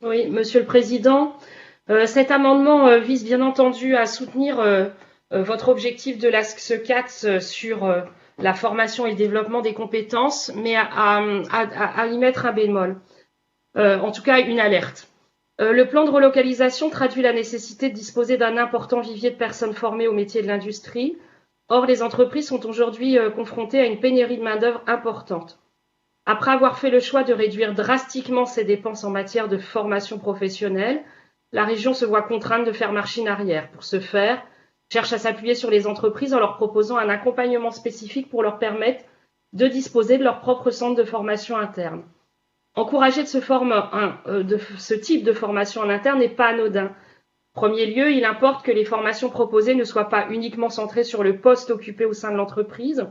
Oui, Monsieur le Président, cet amendement vise bien entendu à soutenir votre objectif de l'ASCE 4 sur la formation et le développement des compétences, mais à y mettre un bémol, en tout cas une alerte. Le plan de relocalisation traduit la nécessité de disposer d'un important vivier de personnes formées aux métiers de l'industrie. Or, les entreprises sont aujourd'hui confrontées à une pénurie de main-d'œuvre importante. Après avoir fait le choix de réduire drastiquement ses dépenses en matière de formation professionnelle, la région se voit contrainte de faire machine arrière. Pour ce faire, cherche à s'appuyer sur les entreprises en leur proposant un accompagnement spécifique pour leur permettre de disposer de leur propre centre de formation interne. Encourager de ce type de formation en interne n'est pas anodin. En premier lieu, il importe que les formations proposées ne soient pas uniquement centrées sur le poste occupé au sein de l'entreprise.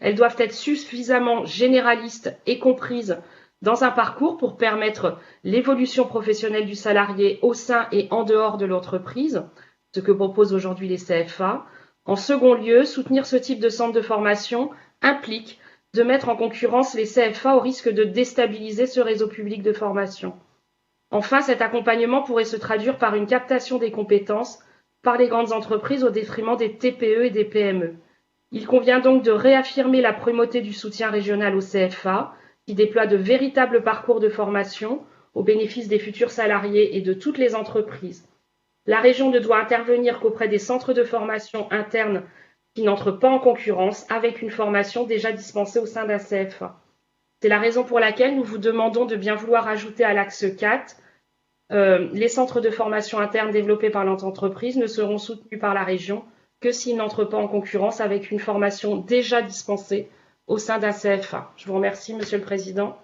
Elles doivent être suffisamment généralistes et comprises dans un parcours pour permettre l'évolution professionnelle du salarié au sein et en dehors de l'entreprise, ce que proposent aujourd'hui les CFA. En second lieu, soutenir ce type de centre de formation implique de mettre en concurrence les CFA au risque de déstabiliser ce réseau public de formation. Enfin, cet accompagnement pourrait se traduire par une captation des compétences par les grandes entreprises au détriment des TPE et des PME. Il convient donc de réaffirmer la primauté du soutien régional au CFA, qui déploie de véritables parcours de formation au bénéfice des futurs salariés et de toutes les entreprises. La région ne doit intervenir qu'auprès des centres de formation internes qui n'entrent pas en concurrence avec une formation déjà dispensée au sein d'un CFA. C'est la raison pour laquelle nous vous demandons de bien vouloir ajouter à l'axe 4 les centres de formation interne développés par l'entreprise ne seront soutenus par la région que s'ils n'entrent pas en concurrence avec une formation déjà dispensée au sein d'un CFA. Je vous remercie, Monsieur le Président.